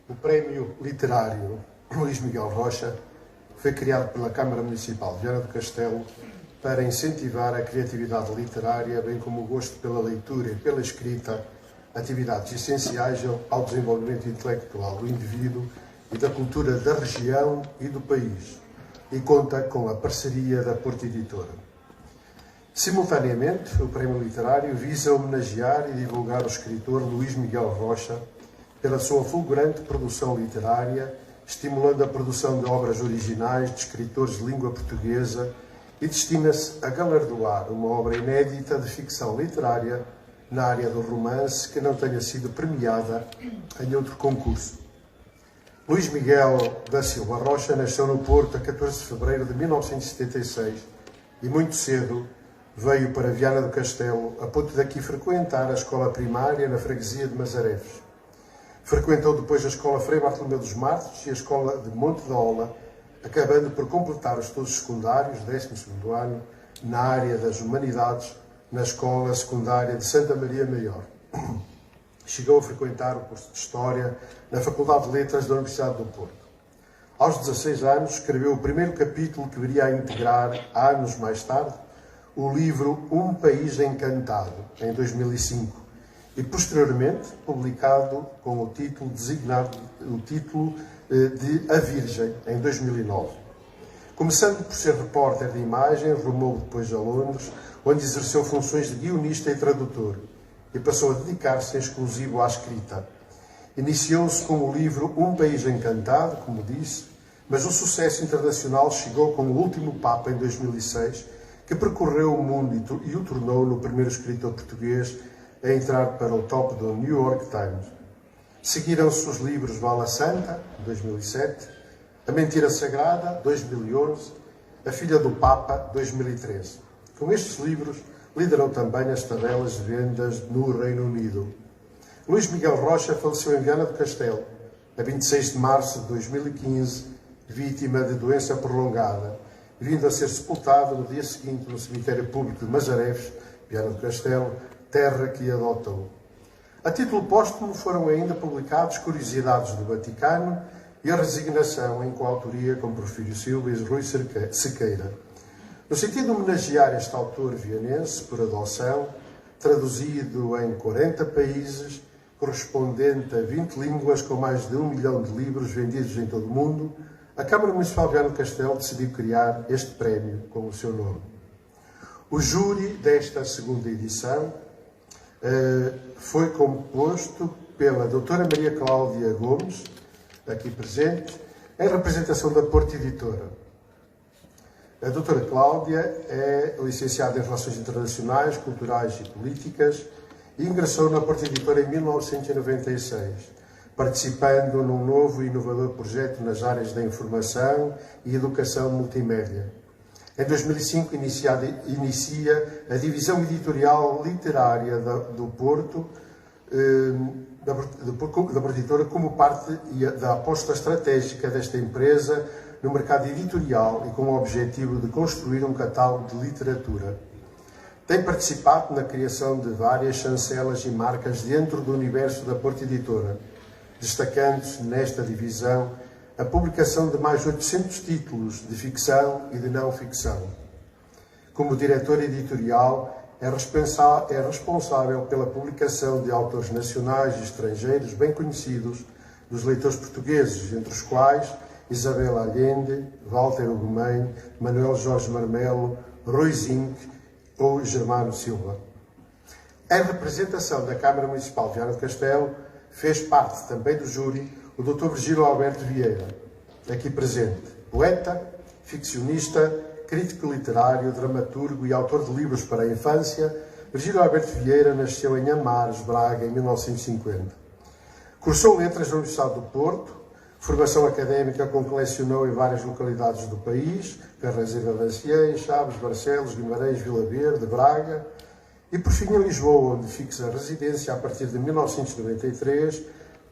O Prémio Literário Luís Miguel Rocha foi criado pela Câmara Municipal de Viana do Castelo para incentivar a criatividade literária, bem como o gosto pela leitura e pela escrita, atividades essenciais ao desenvolvimento intelectual do indivíduo e da cultura da região e do país, e conta com a parceria da Porto Editora. Simultaneamente, o Prémio Literário visa homenagear e divulgar o escritor Luís Miguel Rocha pela sua fulgurante produção literária, estimulando a produção de obras originais de escritores de língua portuguesa e destina-se a galardoar uma obra inédita de ficção literária na área do romance que não tenha sido premiada em outro concurso. Luís Miguel da Silva Rocha nasceu no Porto a 14 de fevereiro de 1976 e muito cedo veio para Viana do Castelo, a ponto daqui frequentar a escola primária na freguesia de Masarefes. Frequentou depois a escola Frei Bartolomeu dos Mártires e a escola de Monte da Ola, acabando por completar os estudos secundários, 12º ano, na área das Humanidades, na escola secundária de Santa Maria Maior. Chegou a frequentar o curso de História na Faculdade de Letras da Universidade do Porto. Aos 16 anos, escreveu o primeiro capítulo que viria a integrar, anos mais tarde, o livro Um País Encantado, em 2005, e posteriormente publicado com o título designado, de A Virgem, em 2009. Começando por ser repórter de imagem, rumou depois a Londres, onde exerceu funções de guionista e tradutor, e passou a dedicar-se em exclusivo à escrita. Iniciou-se com o livro Um País Encantado, como disse, mas o sucesso internacional chegou com O Último Papa, em 2006, que percorreu o mundo e o tornou no primeiro escritor português a entrar para o top do New York Times. Seguiram-se os livros Vala Santa, 2007, A Mentira Sagrada, 2011, A Filha do Papa, 2013. Com estes livros, liderou também as tabelas de vendas no Reino Unido. Luís Miguel Rocha faleceu em Viana do Castelo, a 26 de março de 2015, vítima de doença prolongada, vindo a ser sepultado no dia seguinte no cemitério público de Masarefes, Viana do Castelo, terra que adotou. A título póstumo foram ainda publicados Curiosidades do Vaticano e A Resignação, em coautoria com Porfírio Silva e Rui Sequeira. No sentido de homenagear este autor vianense por adoção, traduzido em 40 países, correspondente a 20 línguas com mais de 1 milhão de livros vendidos em todo o mundo, a Câmara Municipal de Viana do Castelo decidiu criar este prémio com o seu nome. O júri desta segunda edição foi composto pela doutora Maria Cláudia Gomes, aqui presente, em representação da Porto Editora. A doutora Cláudia é licenciada em Relações Internacionais, Culturais e Políticas e ingressou na Porto Editora em 1996, participando num novo e inovador projeto nas áreas da informação e educação multimédia. Em 2005 inicia a divisão editorial literária do Porto, da Porto Editora, como parte da aposta estratégica desta empresa no mercado editorial e com o objetivo de construir um catálogo de literatura. Tem participado na criação de várias chancelas e marcas dentro do universo da Porto Editora, destacando-se nesta divisão a publicação de mais de 800 títulos de ficção e de não-ficção. Como diretor editorial, é responsável pela publicação de autores nacionais e estrangeiros bem conhecidos dos leitores portugueses, entre os quais Isabel Allende, Walter Ugumem, Manuel Jorge Marmelo, Rui Zinck ou Germano Silva. Em representação da Câmara Municipal de Viana do Castelo, fez parte também do júri o Dr. Virgílio Alberto Vieira, aqui presente, poeta, ficcionista, crítico literário, dramaturgo e autor de livros para a infância. Virgílio Alberto Vieira nasceu em Amares, Braga, em 1950. Cursou letras na Universidade do Porto, formação académica com que lecionou em várias localidades do país, Carreira de Anciães, Chaves, Barcelos, Guimarães, Vila Verde, Braga, e por fim em Lisboa, onde fixa a residência a partir de 1993,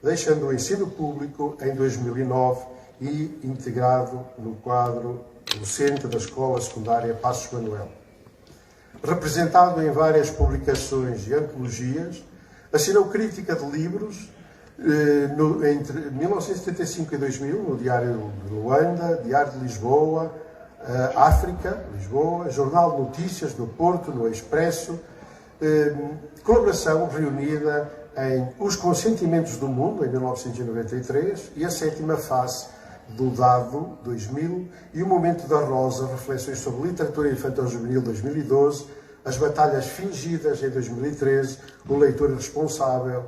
deixando o ensino público em 2009 e integrado no quadro docente da Escola Secundária Passos Manuel. Representado em várias publicações e antologias, assinou crítica de livros, Entre 1975 e 2000, no Diário de Luanda, Diário de Lisboa, África, Lisboa, Jornal de Notícias do Porto, no Expresso, colaboração reunida em Os Consentimentos do Mundo, em 1993, e a sétima face do Dado, 2000, e o Momento da Rosa, reflexões sobre literatura infantil-juvenil, 2012, As Batalhas Fingidas, em 2013, O Leitor Irresponsável,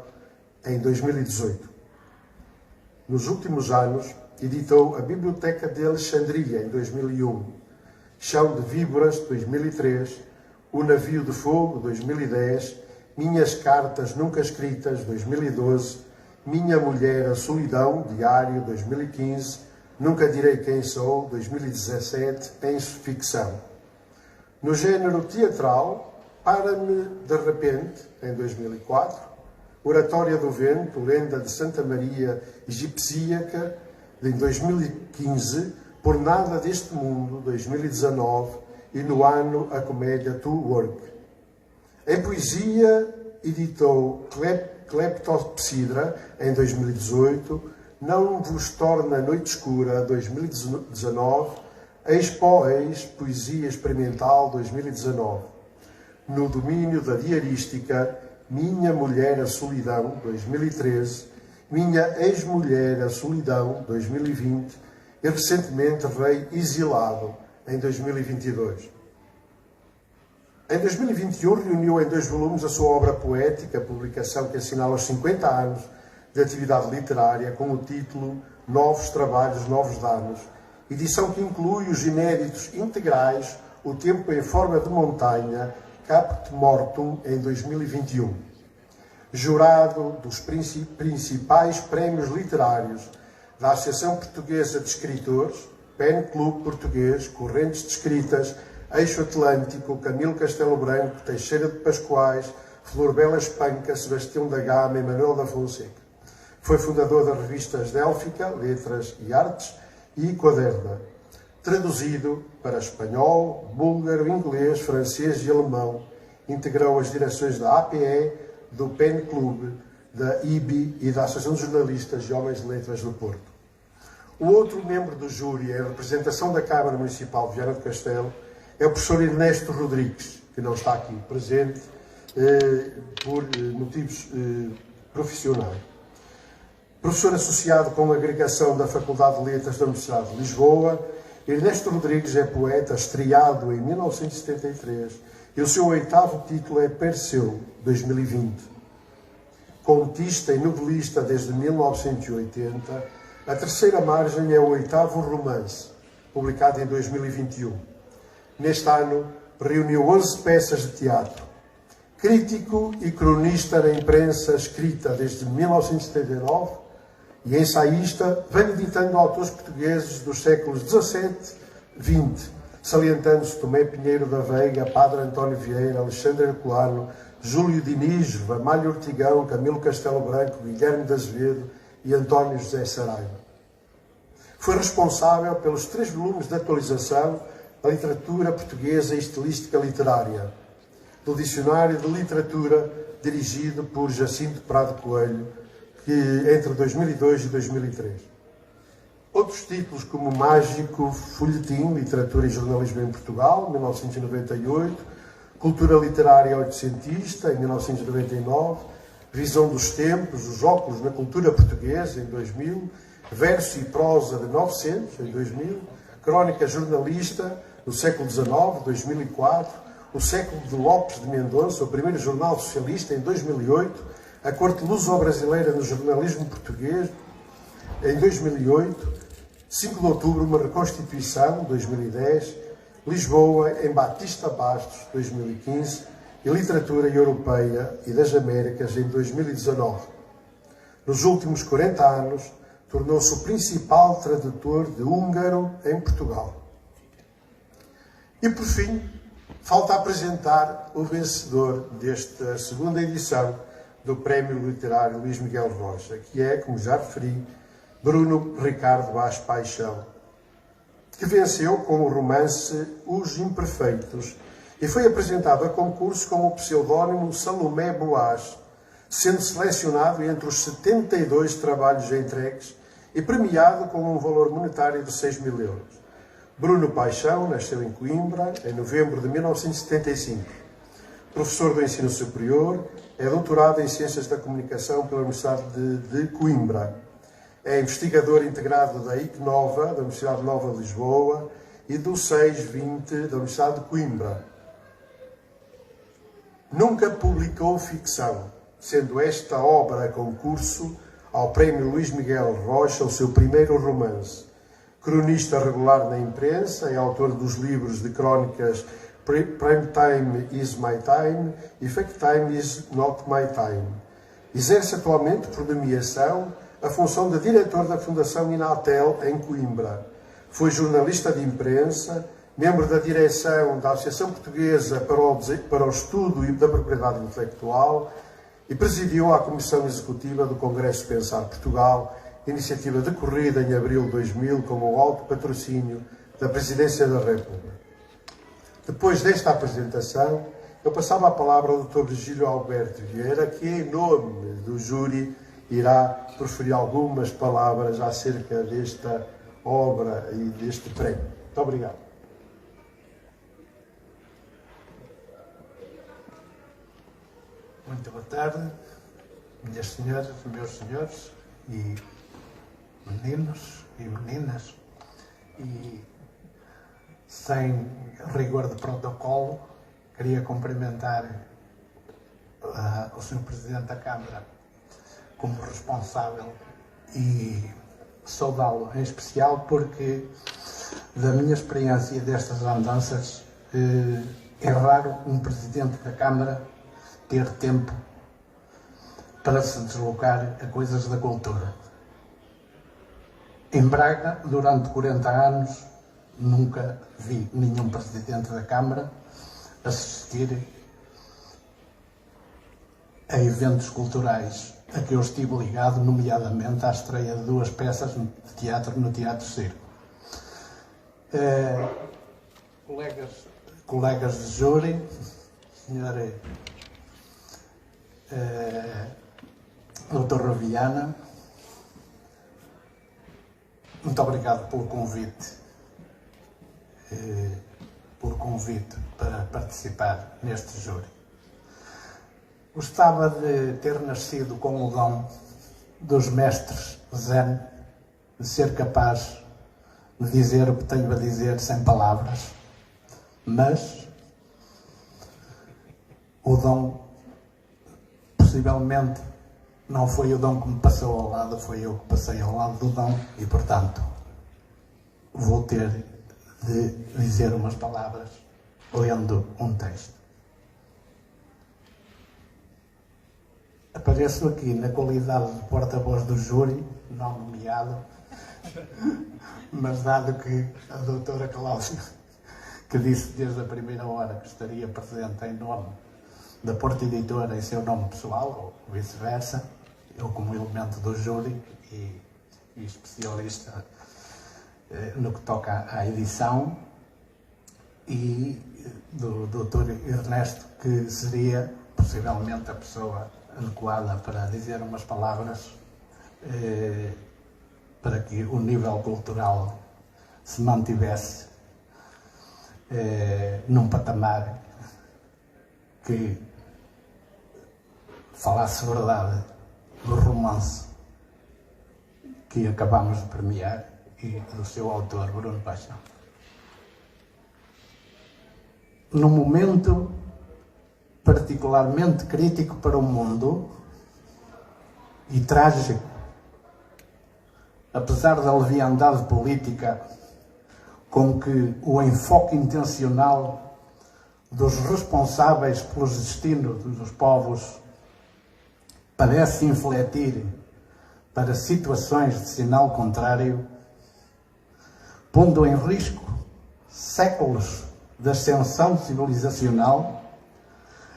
em 2018. Nos últimos anos, editou a Biblioteca de Alexandria, em 2001, Chão de Víboras, 2003, O Navio de Fogo, 2010, Minhas Cartas Nunca Escritas, 2012, Minha Mulher, a Solidão, Diário, 2015, Nunca Direi Quem Sou, 2017, em ficção. No género teatral, Para-me de Repente, em 2004, Oratória do Vento, Lenda de Santa Maria Egipsíaca, em 2015, Por Nada Deste Mundo, 2019, e no ano a comédia To Work. Em poesia, editou Cleptopsidra, em 2018, Não Vos Torna Noite Escura, 2019, Ex-Poeis, Poesia Experimental, 2019. No domínio da diarística, Minha Mulher, a Solidão, 2013, Minha Ex-Mulher, a Solidão, 2020, e recentemente Rei Exilado, em 2022. Em 2021, reuniu em 2 volumes a sua obra poética, publicação que assinala os 50 anos de atividade literária, com o título Novos Trabalhos, Novos Danos, edição que inclui os inéditos integrais O Tempo em Forma de Montanha, Caput Mortum, em 2021. Jurado dos principais prémios literários da Associação Portuguesa de Escritores, PEN Clube Português, Correntes de Escritas, Eixo Atlântico, Camilo Castelo Branco, Teixeira de Pascoais, Flor Bela Espanca, Sebastião da Gama e Manuel da Fonseca. Foi fundador das revistas Délfica, Letras e Artes e Quaderna. Traduzido para espanhol, búlgaro, inglês, francês e alemão, integrou as direções da APE, do PEN Clube, da IBI e da Associação de Jornalistas e Homens de Letras do Porto. O outro membro do júri, em representação da Câmara Municipal de Viana do Castelo, é o professor Ernesto Rodrigues, que não está aqui presente por motivos profissionais. Professor associado com a agregação da Faculdade de Letras da Universidade de Lisboa, Ernesto Rodrigues é poeta estreado em 1973 e o seu 8º título é Perseu, 2020. Contista e novelista desde 1980, a Terceira Margem é o 8º romance, publicado em 2021. Neste ano, reuniu 11 peças de teatro. Crítico e cronista na imprensa escrita desde 1979 e ensaísta, vem editando autores portugueses dos séculos XVII e XX, salientando-se Tomé Pinheiro da Veiga, Padre António Vieira, Alexandre Herculano, Júlio Diniz, Ramalho Ortigão, Camilo Castelo Branco, Guilherme de Azevedo e António José Saraiva. Foi responsável pelos 3 volumes de atualização da literatura portuguesa e estilística literária, do Dicionário de Literatura, dirigido por Jacinto Prado Coelho, que entre 2002 e 2003. Outros títulos como Mágico, Folhetim, Literatura e Jornalismo em Portugal, 1998, Cultura Literária Oitocentista, em 1999, Visão dos Tempos, Os Óculos na Cultura Portuguesa, em 2000, Verso e Prosa de 900, em 2000, Crónica Jornalista, no século XIX, 2004, O Século de Lopes de Mendonça, o primeiro jornal socialista, em 2008, A Corte Luso-Brasileira no Jornalismo Português, em 2008, 5 de outubro, Uma Reconstituição, 2010, Lisboa, em Batista Bastos, 2015, e Literatura Europeia e das Américas, em 2019. Nos últimos 40 anos, tornou-se o principal tradutor de húngaro em Portugal. E, por fim, falta apresentar o vencedor desta segunda edição do Prémio Literário Luís Miguel Rocha, que é, como já referi, Bruno Ricardo Vaz Paixão, que venceu com o romance Os Imperfeitos e foi apresentado a concurso com o pseudónimo Salomé Boas, sendo selecionado entre os 72 trabalhos entregues e premiado com um valor monetário de 6.000 euros. Bruno Paixão nasceu em Coimbra em novembro de 1975. Professor do ensino superior, é doutorado em Ciências da Comunicação pela Universidade de Coimbra. É investigador integrado da ICNOVA, da Universidade Nova de Lisboa, e do 620 da Universidade de Coimbra. Nunca publicou ficção, sendo esta obra concurso ao Prémio Luís Miguel Rocha o seu primeiro romance. Cronista regular na imprensa, é autor dos livros de crónicas Prime Time is My Time e Fake Time is Not My Time. Exerce atualmente, por nomeação, a função de diretor da Fundação Inatel em Coimbra. Foi jornalista de imprensa, membro da direção da Associação Portuguesa para o Estudo da Propriedade Intelectual e presidiu a Comissão Executiva do Congresso Pensar Portugal, iniciativa decorrida em abril de 2000 com o alto patrocínio da Presidência da República. Depois desta apresentação, eu passava a palavra ao Dr. Virgílio Alberto Vieira, que em nome do júri irá proferir algumas palavras acerca desta obra e deste prémio. Muito obrigado. Muito boa tarde, minhas senhoras, meus senhores e meninos e meninas. E sem rigor de protocolo, queria cumprimentar o Sr. Presidente da Câmara como responsável e saudá-lo em especial porque, da minha experiência destas andanças, é raro um Presidente da Câmara ter tempo para se deslocar a coisas da cultura. Em Braga, durante 40 anos, nunca vi nenhum Presidente da Câmara assistir a eventos culturais a que eu estive ligado, nomeadamente à estreia de 2 peças de teatro no Teatro Circo. Colegas de júri, Sr. Dr. Raviana, muito obrigado pelo convite para participar neste júri. Gostava de ter nascido com o dom dos mestres Zen, de ser capaz de dizer o que tenho a dizer sem palavras, mas o dom possivelmente não foi o dom que me passou ao lado, foi eu que passei ao lado do dom e, portanto, vou ter de dizer umas palavras lendo um texto. Apareço aqui na qualidade de porta-voz do júri, não nomeado, mas dado que a doutora Cláudia, que disse desde a primeira hora que estaria presente em nome da Porta Editora em seu nome pessoal, ou vice-versa, eu como elemento do júri e especialista no que toca à edição, e do Dr. Ernesto, que seria possivelmente a pessoa adequada para dizer umas palavras para que o nível cultural se mantivesse num patamar que falasse verdade do romance que acabamos de premiar e do seu autor, Bruno Paixão. Num momento particularmente crítico para o mundo e trágico, apesar da leviandade política com que o enfoque intencional dos responsáveis pelos destinos dos povos parece infletir para situações de sinal contrário, pondo em risco séculos de ascensão civilizacional,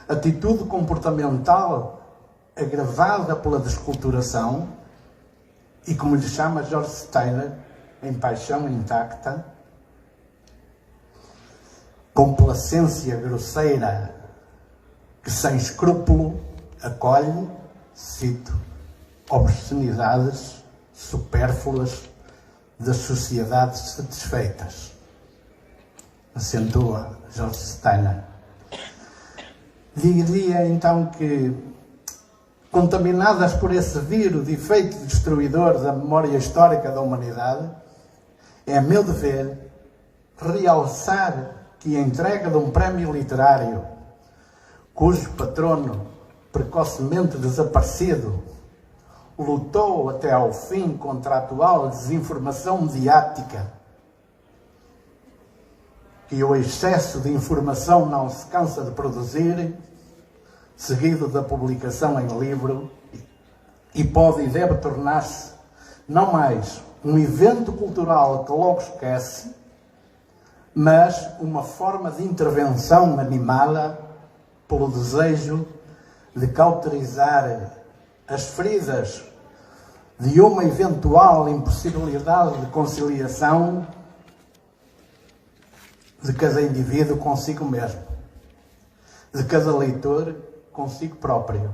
atitude comportamental agravada pela desculturação e, como lhe chama George Steiner, em Paixão Intacta, complacência grosseira que sem escrúpulo acolhe cito, obscenidades supérfluas das sociedades satisfeitas. Acentua George Steiner. Diria então que, contaminadas por esse vírus de efeito destruidor da memória histórica da humanidade, é a meu dever realçar que a entrega de um prémio literário, cujo patrono, precocemente desaparecido, lutou até ao fim contra a atual desinformação mediática, que o excesso de informação não se cansa de produzir, seguido da publicação em livro, e pode e deve tornar-se não mais um evento cultural que logo esquece, mas uma forma de intervenção animada pelo desejo de cauterizar as feridas de uma eventual impossibilidade de conciliação de cada indivíduo consigo mesmo, de cada leitor consigo próprio,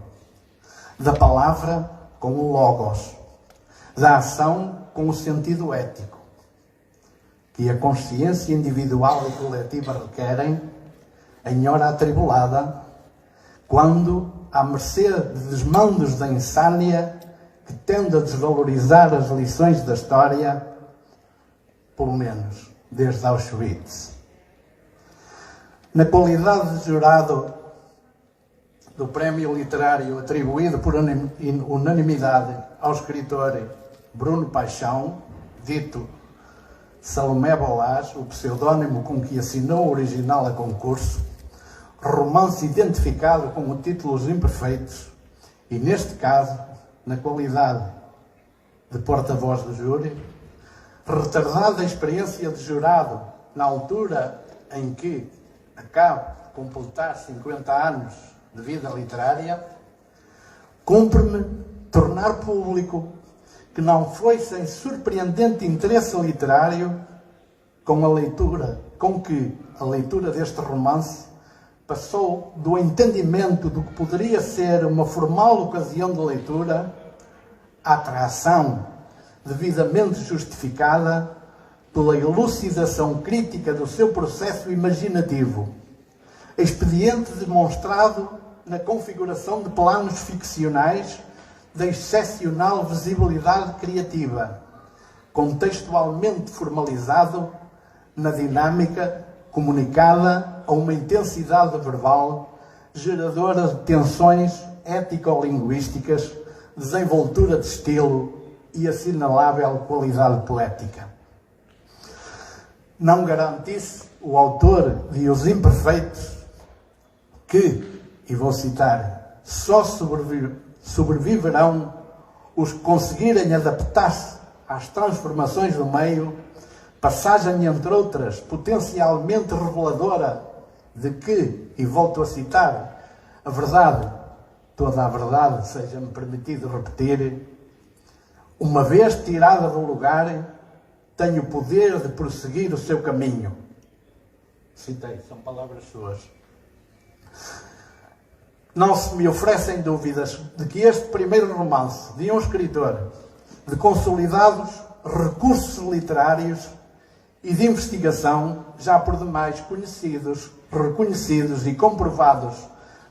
da palavra com o logos, da ação com o sentido ético, que a consciência individual e coletiva requerem em hora atribulada, quando, à mercê de desmandos da insânia que tende a desvalorizar as lições da história, pelo menos desde Auschwitz. Na qualidade de jurado do prémio literário atribuído por unanimidade ao escritor Bruno Paixão, dito Salomé Bolás, o pseudónimo com que assinou o original a concurso, romance identificado com o título Os Imperfeitos, e neste caso, na qualidade de porta-voz do júri, retardada a experiência de jurado na altura em que acabo de completar 50 anos de vida literária, cumpre-me tornar público que não foi sem surpreendente interesse literário com que a leitura deste romance passou do entendimento do que poderia ser uma formal ocasião de leitura à atração devidamente justificada pela elucidação crítica do seu processo imaginativo, expediente demonstrado na configuração de planos ficcionais de excepcional visibilidade criativa, contextualmente formalizado na dinâmica comunicada a uma intensidade verbal geradora de tensões ético-linguísticas, desenvoltura de estilo e assinalável qualidade poética. Não garantisse o autor de Os Imperfeitos que, e vou citar, só sobreviverão os que conseguirem adaptar-se às transformações do meio, passagem, entre outras, potencialmente reveladora de que, e volto a citar, a verdade, toda a verdade, seja-me permitido repetir, uma vez tirada do lugar, tem o poder de prosseguir o seu caminho. Citei, são palavras suas. Não se me oferecem dúvidas de que este primeiro romance de um escritor de consolidados recursos literários e de investigação, já por demais conhecidos, reconhecidos e comprovados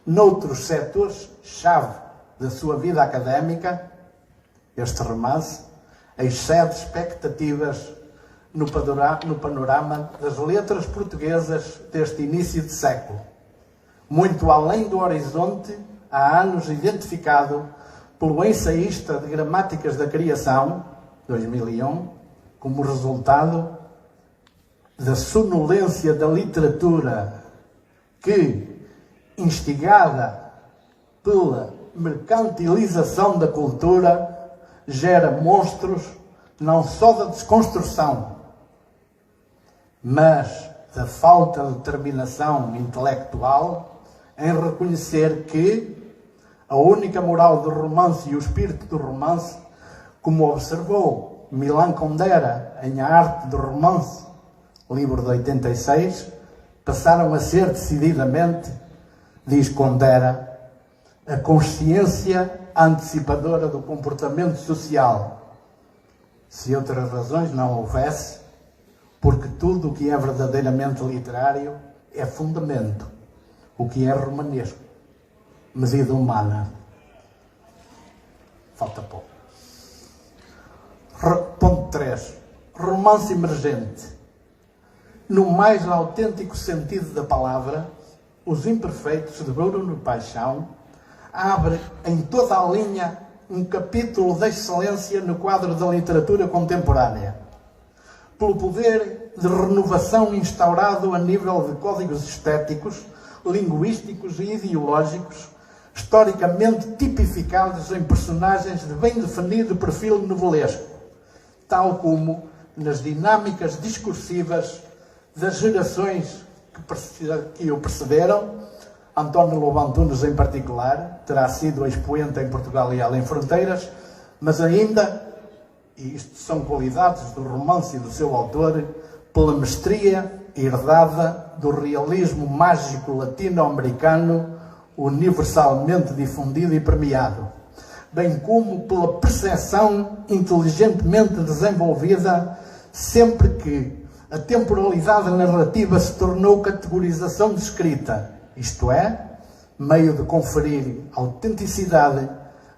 noutros setores-chave da sua vida académica, este romance excede expectativas no panorama das letras portuguesas deste início de século, muito além do horizonte há anos identificado pelo ensaísta de Gramáticas da Criação, 2001, como resultado da sonolência da literatura que, instigada pela mercantilização da cultura, gera monstros não só da desconstrução, mas da falta de determinação intelectual em reconhecer que a única moral do romance e o espírito do romance, como observou Milan Kundera em A Arte do Romance, livro de 86, passaram a ser decididamente, diz Kundera, a consciência antecipadora do comportamento social. Se outras razões não houvesse, porque tudo o que é verdadeiramente literário é fundamento, o que é romanesco, medida humana. Falta pouco. Ponto 3. Romance emergente. No mais autêntico sentido da palavra, Os Imperfeitos, de Bruno Paixão, abre em toda a linha um capítulo de excelência no quadro da literatura contemporânea, pelo poder de renovação instaurado a nível de códigos estéticos, linguísticos e ideológicos, historicamente tipificados em personagens de bem definido perfil novelesco, tal como nas dinâmicas discursivas das gerações que o precederam. António Lobo Antunes, em particular, terá sido expoente em Portugal e além fronteiras, mas ainda, e isto são qualidades do romance e do seu autor, pela mestria herdada do realismo mágico latino-americano universalmente difundido e premiado, bem como pela percepção inteligentemente desenvolvida sempre que a temporalidade narrativa se tornou categorização descrita, isto é, meio de conferir autenticidade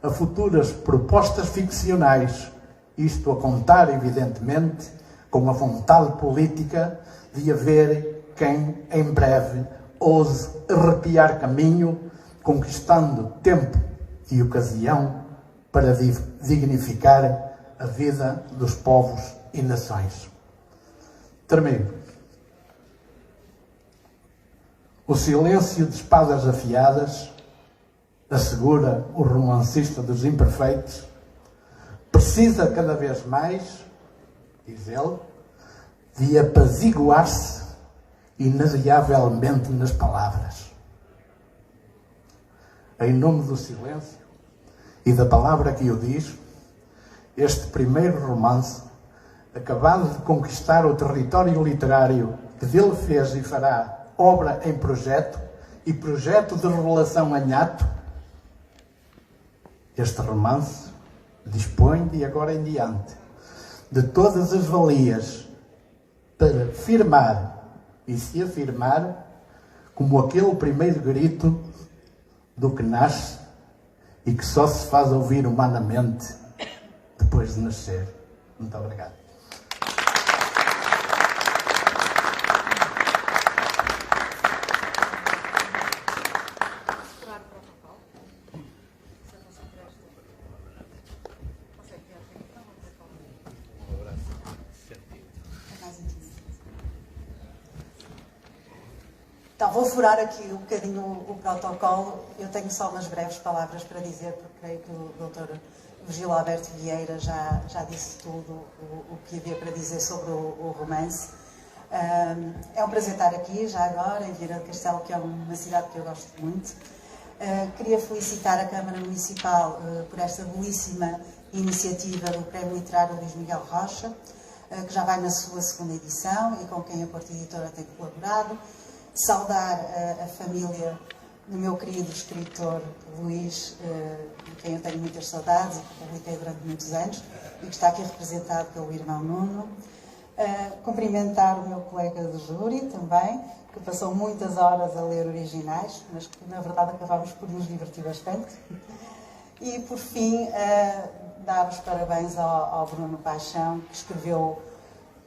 a futuras propostas ficcionais, isto a contar, evidentemente, com a vontade política de haver quem, em breve, ouse arrepiar caminho, conquistando tempo e ocasião para dignificar a vida dos povos e nações. Termino. O silêncio de espadas afiadas, assegura o romancista dos Imperfeitos, precisa cada vez mais, diz ele, de apaziguar-se inadiavelmente nas palavras. Em nome do silêncio e da palavra que o diz, este primeiro romance, acabado de conquistar o território literário que dele fez e fará obra em projeto e projeto de revelação em ato, este romance dispõe de agora em diante de todas as valias para firmar e se afirmar como aquele primeiro grito do que nasce e que só se faz ouvir humanamente depois de nascer. Muito obrigado. Então, vou furar aqui um bocadinho o protocolo. Eu tenho só umas breves palavras para dizer, porque creio que o Dr. Virgílio Alberto Vieira já disse tudo o que havia para dizer sobre o romance. É um prazer estar aqui, já agora, em Vieira do Castelo, que é uma cidade que eu gosto muito. Queria felicitar a Câmara Municipal por esta belíssima iniciativa do Prémio Literário Luís Miguel Rocha, que já vai na sua segunda edição e com quem a Porta Editora tem colaborado. Saudar a família do meu querido escritor Luís, de quem eu tenho muitas saudades e que publiquei durante muitos anos e que está aqui representado pelo irmão Nuno. Cumprimentar o meu colega de júri também, que passou muitas horas a ler originais, mas que na verdade acabámos por nos divertir bastante. E por fim, dar os parabéns ao Bruno Paixão, que escreveu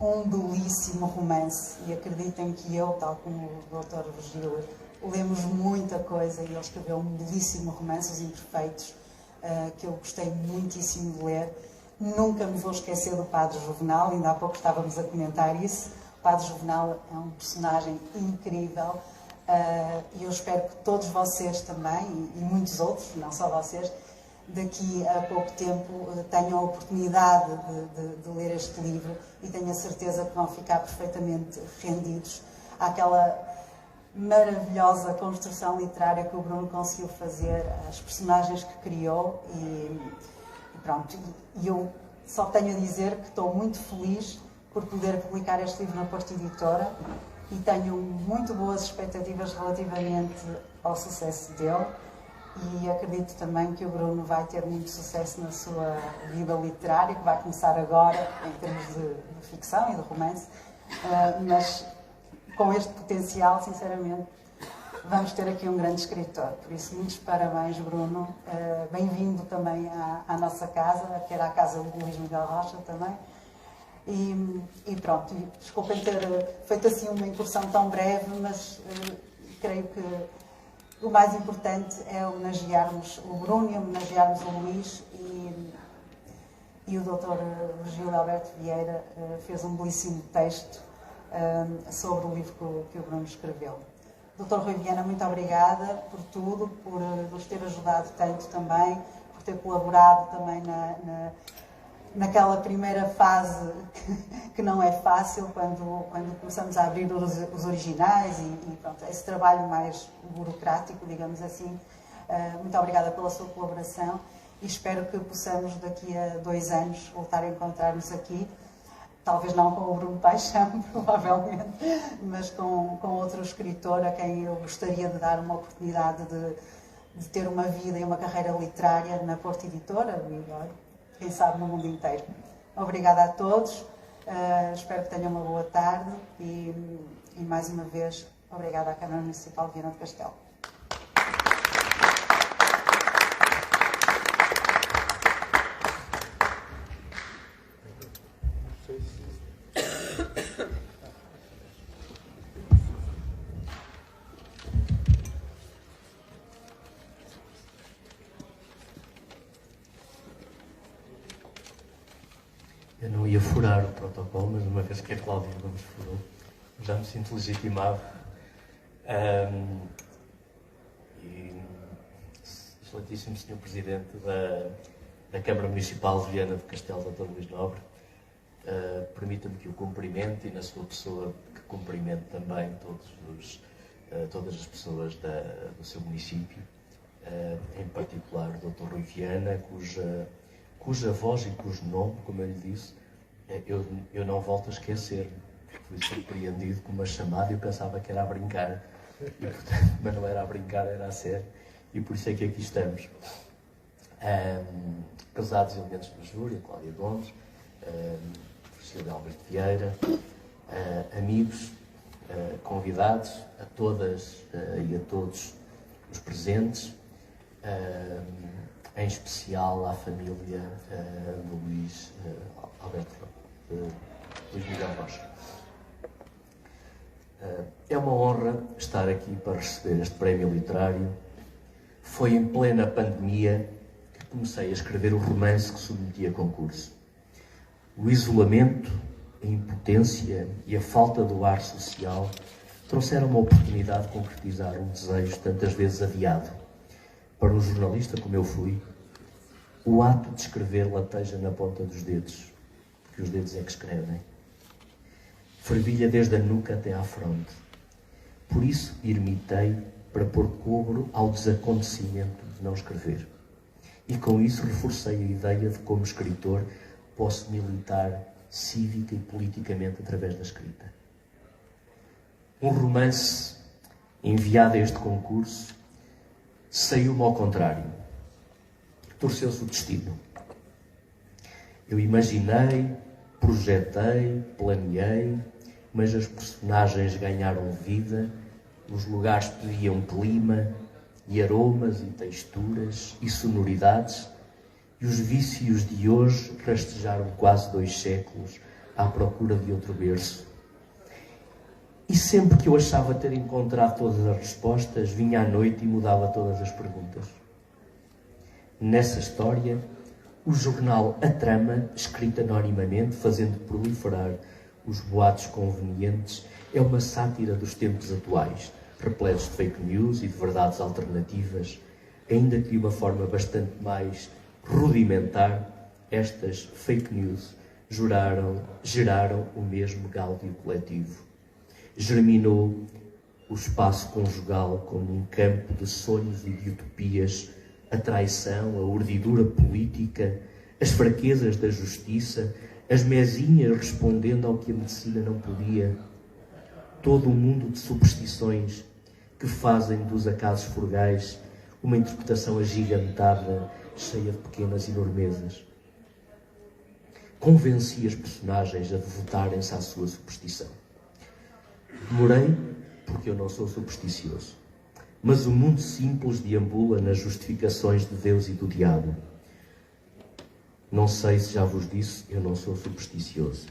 um belíssimo romance, e acreditem que eu, tal como o Dr. Virgílio, lemos muita coisa, e ele escreveu um belíssimo romance, Os Imperfeitos, que eu gostei muitíssimo de ler. Nunca me vou esquecer do Padre Juvenal, ainda há pouco estávamos a comentar isso. O Padre Juvenal é um personagem incrível, e eu espero que todos vocês também, e muitos outros, não só vocês, daqui a pouco tempo tenham a oportunidade de ler este livro, e tenho a certeza que vão ficar perfeitamente rendidos àquela maravilhosa construção literária que o Bruno conseguiu fazer, as personagens que criou, e pronto. E eu só tenho a dizer que estou muito feliz por poder publicar este livro na Porta Editora e tenho muito boas expectativas relativamente ao sucesso dele. e acredito também que o Bruno vai ter muito sucesso na sua vida literária, que vai começar agora, em termos de ficção e de romance, mas com este potencial, sinceramente, vamos ter aqui um grande escritor. Por isso, muitos parabéns, Bruno. Bem-vindo também à nossa casa, que era a casa do Luís Miguel Rocha também. E pronto, desculpem ter feito assim uma incursão tão breve, mas creio que o mais importante é homenagearmos o Bruno e homenagearmos o Luís, e o Dr. Virgílio Alberto Vieira fez um belíssimo texto sobre o livro que o Bruno escreveu. Dr. Rui Viana, muito obrigada por tudo, por nos ter ajudado tanto também, por ter colaborado também naquela primeira fase que não é fácil, quando começamos a abrir os originais e pronto, esse trabalho mais burocrático, digamos assim. Muito obrigada pela sua colaboração e espero que possamos daqui a 2 anos voltar a encontrar-nos aqui, talvez não com o Bruno Paixão, provavelmente, mas com outro escritor a quem eu gostaria de dar uma oportunidade de ter uma vida e uma carreira literária na Porto Editora, quem sabe no mundo inteiro. Obrigada a todos, espero que tenham uma boa tarde e mais uma vez, obrigada à Câmara Municipal de Viana do Castelo. Eu não ia furar o protocolo, mas uma vez que a Cláudia Gomes furou, já me sinto legitimado. Excelentíssimo Sr. Presidente da Câmara Municipal de Viana do Castelo, Dr. Luís Nobre, permita-me que o cumprimente e, na sua pessoa, que cumprimente também todas as pessoas do seu município, em particular o Dr. Rui Viana, cuja voz e cujo nome, como eu lhe disse, eu não volto a esquecer. Fui surpreendido com uma chamada e eu pensava que era a brincar, mas não era a brincar, era a sério, e por isso é que aqui estamos. Pesados elementos do júri, Cláudia Gomes, Virgílio Alberto Vieira, amigos, convidados, a todas e a todos os presentes, em especial à família do Luís Miguel Rocha. É uma honra estar aqui para receber este prémio literário. Foi em plena pandemia que comecei a escrever o romance que submeti a concurso. O isolamento, a impotência e a falta do ar social trouxeram uma oportunidade de concretizar um desejo tantas vezes adiado. Para um jornalista como eu fui, o ato de escrever lateja na ponta dos dedos, porque os dedos é que escrevem. Fervilha desde a nuca até à fronte. Por isso ermitei para pôr cobro ao desacontecimento de não escrever. E com isso reforcei a ideia de como escritor posso militar cívica e politicamente através da escrita. Um romance enviado a este concurso saiu-me ao contrário. Torceu-se o destino. Eu imaginei, projetei, planeei, mas as personagens ganharam vida, os lugares pediam clima, e aromas, e texturas, e sonoridades, e os vícios de hoje rastejaram quase 2 séculos à procura de outro berço. E sempre que eu achava ter encontrado todas as respostas, vinha à noite e mudava todas as perguntas. Nessa história, o jornal A Trama, escrito anonimamente, fazendo proliferar os boatos convenientes, é uma sátira dos tempos atuais, repletos de fake news e de verdades alternativas, ainda que de uma forma bastante mais rudimentar. Estas fake news geraram o mesmo gáudio coletivo. Germinou o espaço conjugal como um campo de sonhos e de utopias, a traição, a urdidura política, as fraquezas da justiça, as mezinhas respondendo ao que a medicina não podia. Todo um mundo de superstições que fazem dos acasos frugais uma interpretação agigantada, cheia de pequenas enormezas. Convenci as personagens a devotarem-se à sua superstição. Demorei, porque eu não sou supersticioso. Mas o mundo simples deambula nas justificações de Deus e do diabo. Não sei se já vos disse, eu não sou supersticioso.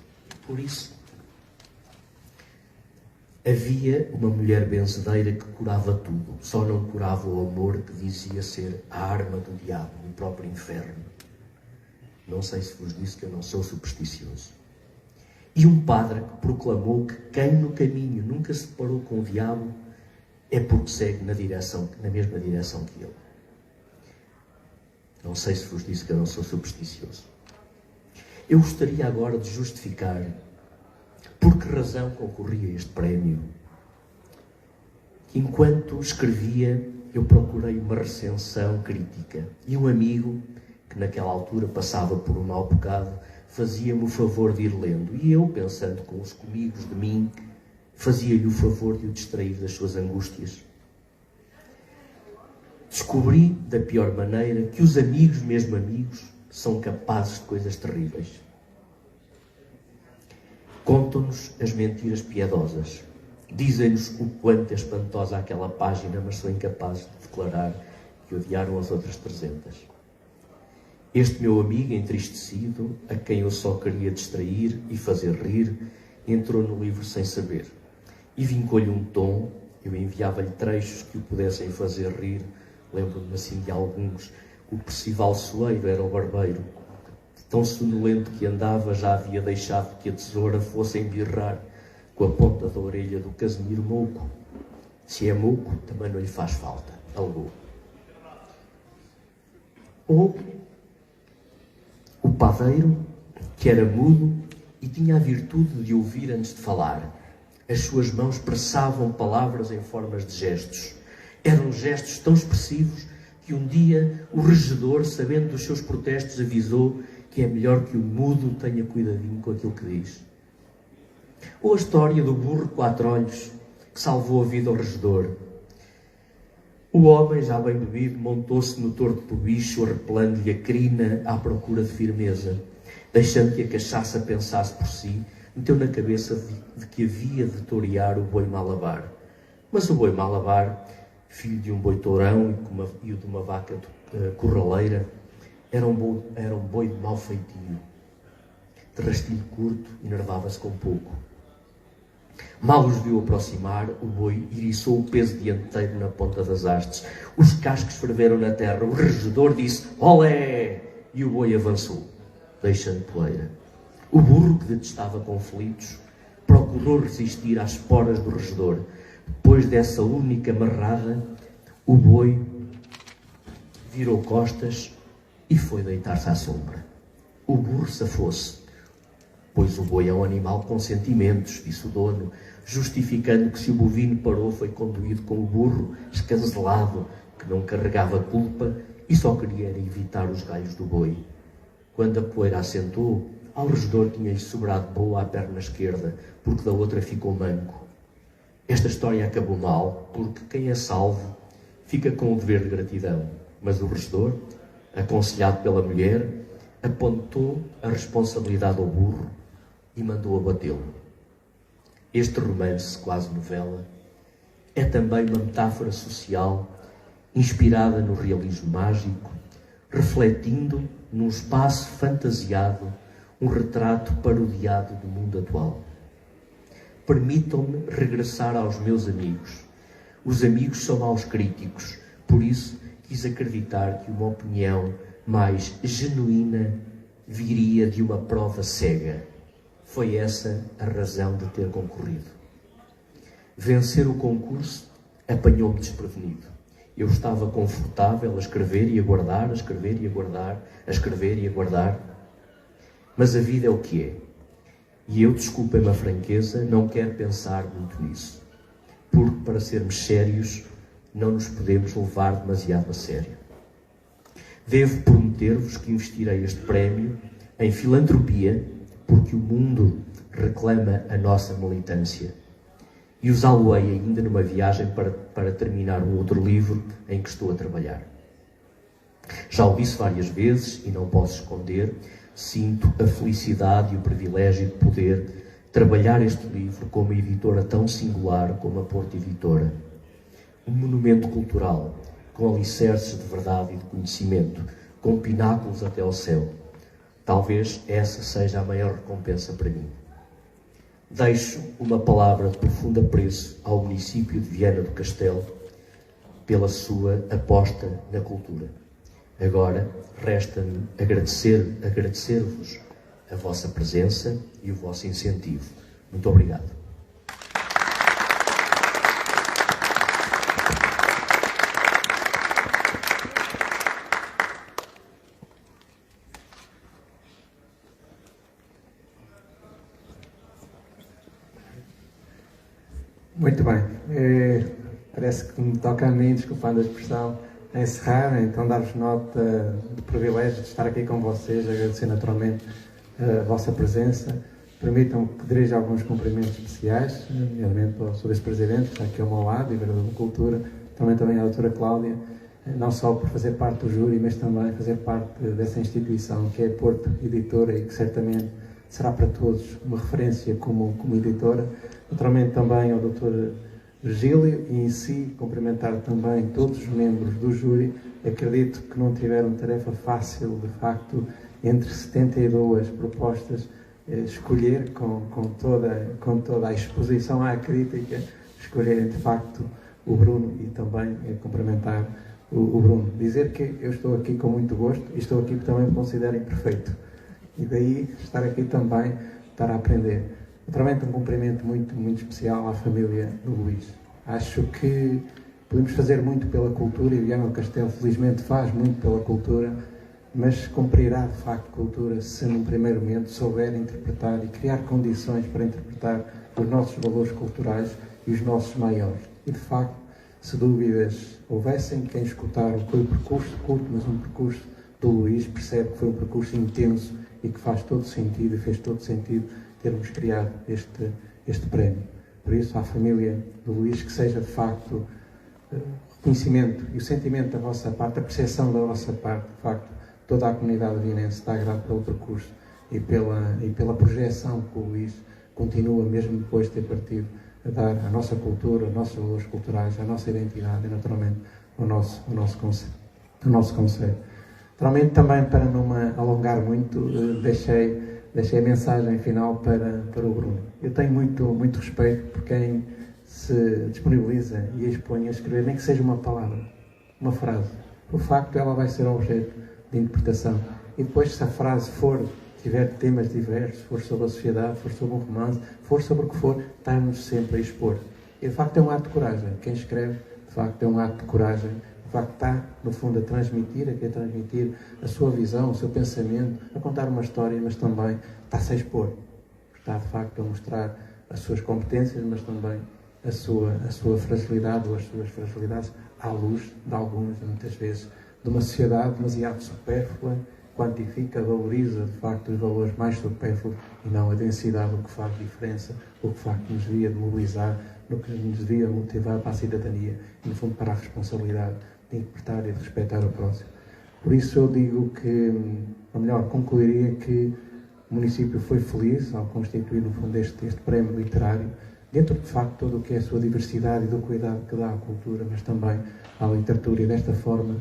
Por isso, havia uma mulher benzedeira que curava tudo, só não curava o amor que dizia ser a arma do diabo, o próprio inferno. Não sei se vos disse que eu não sou supersticioso. E um padre que proclamou que quem no caminho nunca se deparou com o diabo é porque segue na mesma direção que ele. Não sei se vos disse que eu não sou supersticioso. Eu gostaria agora de justificar por que razão concorri a este prémio. Enquanto escrevia, eu procurei uma recensão crítica. E um amigo, que naquela altura passava por um mau bocado, fazia-me o favor de ir lendo. E eu, pensando com os comigos de mim, fazia-lhe o favor de o distrair das suas angústias. Descobri, da pior maneira, que os amigos, mesmo amigos, são capazes de coisas terríveis. Contam-nos as mentiras piedosas. Dizem-nos o quanto é espantosa aquela página, mas são incapazes de declarar que odiaram as outras 300. Este meu amigo, entristecido, a quem eu só queria distrair e fazer rir, entrou no livro sem saber. E vincou-lhe um tom, eu enviava-lhe trechos que o pudessem fazer rir. Lembro-me assim de alguns. O Percival Soeiro era o barbeiro. Tão sonolento que andava, já havia deixado que a tesoura fosse embirrar com a ponta da orelha do Casimiro Mouco. Se é Mouco, também não lhe faz falta, alegou. Ou o padeiro, que era mudo e tinha a virtude de ouvir antes de falar. As suas mãos pressavam palavras em formas de gestos. Eram gestos tão expressivos que um dia o regedor, sabendo dos seus protestos, avisou que é melhor que o mudo tenha cuidadinho com aquilo que diz. Ou a história do burro de 4 olhos que salvou a vida ao regedor. O homem, já bem bebido, montou-se no torto do bicho, arrepelando-lhe a crina à procura de firmeza. Deixando que a cachaça pensasse por si, meteu na cabeça de que havia de torear o boi Malabar. Mas o boi Malabar, filho de um boi tourão e de uma vaca corraleira, era um boi de mau feitio. De rastilho curto, enervava-se com pouco. Mal os viu aproximar, o boi iriçou o peso dianteiro na ponta das hastes. Os cascos ferveram na terra. O regedor disse: olé! E o boi avançou, deixando poeira. O burro, que detestava conflitos, procurou resistir às esporas do regedor. Depois dessa única marrada, o boi virou costas e foi deitar-se à sombra. O burro safou-se, pois o boi é um animal com sentimentos, disse o dono, justificando que se o bovino parou foi conduído com o burro escaselado, que não carregava culpa e só queria evitar os galhos do boi. Quando a poeira assentou, ao regedor tinha-lhe sobrado boa a perna esquerda, porque da outra ficou manco. Esta história acabou mal, porque quem é salvo fica com o dever de gratidão. Mas o regedor, aconselhado pela mulher, apontou a responsabilidade ao burro e mandou abatê-lo. Este romance, quase novela, é também uma metáfora social inspirada no realismo mágico, refletindo num espaço fantasiado um retrato parodiado do mundo atual. Permitam-me regressar aos meus amigos. Os amigos são maus críticos, por isso quis acreditar que uma opinião mais genuína viria de uma prova cega. Foi essa a razão de ter concorrido. Vencer o concurso apanhou-me desprevenido. Eu estava confortável a escrever e a guardar, a escrever e a guardar, a escrever e a guardar. Mas a vida é o que é. E eu, desculpem-me a franqueza, não quero pensar muito nisso. Porque, para sermos sérios, não nos podemos levar demasiado a sério. Devo prometer-vos que investirei este prémio em filantropia, porque o mundo reclama a nossa militância. e usá-lo-ei ainda numa viagem para terminar um outro livro em que estou a trabalhar. Já o disse várias vezes e não posso esconder, sinto a felicidade e o privilégio de poder trabalhar este livro com uma editora tão singular como a Porto Editora. Um monumento cultural, com alicerces de verdade e de conhecimento, com pináculos até ao céu. Talvez essa seja a maior recompensa para mim. Deixo uma palavra de profundo apreço ao município de Viana do Castelo pela sua aposta na cultura. Agora, resta-me agradecer-vos a vossa presença e o vosso incentivo. Muito obrigado. Muito bem. Parece que me toca a mim, desculpando a expressão, a encerrar, então dar-vos nota do privilégio de estar aqui com vocês, agradecer naturalmente a vossa presença. Permitam que dirija alguns cumprimentos especiais, nomeadamente ao Sr. Vice-Presidente, que está aqui ao meu lado, e Vereador de Cultura, também à doutora Cláudia, não só por fazer parte do júri, mas também fazer parte dessa instituição que é a Porto Editora e que certamente será para todos uma referência como editora. Naturalmente também ao Dr. Virgílio e em si cumprimentar também todos os membros do júri. Acredito que não tiveram tarefa fácil, de facto, entre 72 propostas, escolher com toda a exposição à crítica, escolherem de facto o Bruno e também cumprimentar o Bruno. Dizer que eu estou aqui com muito gosto e estou aqui porque também me considero imperfeito. E daí estar aqui também, estar a aprender. Naturalmente um cumprimento muito, muito especial à família do Luís. Acho que podemos fazer muito pela cultura e Viana do Castelo felizmente faz muito pela cultura, mas cumprirá de facto cultura se num primeiro momento souber interpretar e criar condições para interpretar os nossos valores culturais e os nossos maiores. E de facto, se dúvidas houvessem, quem escutar o percurso curto, mas um percurso do Luís, percebe que foi um percurso intenso e que faz todo sentido e fez todo sentido termos criado este prémio. Por isso, à família do Luís, que seja de facto reconhecimento e o sentimento da vossa parte, a percepção da vossa parte, de facto, toda a comunidade vienense está grata pelo percurso e pela projeção que o Luís continua, mesmo depois de ter partido, a dar à nossa cultura, aos nossos valores culturais, à nossa identidade e, naturalmente, ao nosso concelho. Naturalmente, também, para não me alongar muito, deixei a mensagem final para o Bruno. Eu tenho muito respeito por quem se disponibiliza e expõe a escrever, nem que seja uma palavra, uma frase. Por facto, ela vai ser objeto de interpretação. E depois, se a frase tiver temas diversos, for sobre a sociedade, for sobre um romance, for sobre o que for, está-nos sempre a expor. E, de facto, é um ato de coragem. Quem escreve, de facto, é um ato de coragem. De facto, está, no fundo, a querer transmitir a sua visão, o seu pensamento, a contar uma história, mas também está-se a expor. Está, de facto, a mostrar as suas competências, mas também a sua fragilidade ou as suas fragilidades à luz de alguns, muitas vezes, de uma sociedade demasiado supérflua, quantifica, valoriza, de facto, os valores mais supérfluos e não a densidade, o que faz diferença, o que, de facto, nos devia mobilizar, no que nos devia motivar para a cidadania e, no fundo, para a responsabilidade de interpretar e de respeitar o próximo. Por isso eu digo que, ou melhor, concluiria que o município foi feliz ao constituir, no fundo, este prémio literário, dentro, de facto, todo o que é a sua diversidade e do cuidado que dá à cultura, mas também à literatura, e desta forma,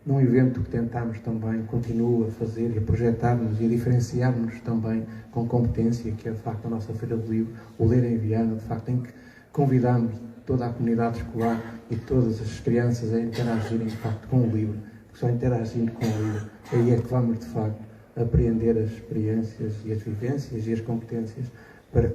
num evento que tentamos também, continua a fazer e a projetar-nos e a diferenciar-nos também com competência, que é, de facto, a nossa Feira do Livro, o Ler em Viana, de facto, em que convidamos toda a comunidade escolar e todas as crianças a interagirem, de facto, com o livro, porque só interagindo com o livro, aí é que vamos, de facto, apreender as experiências e as vivências e as competências para que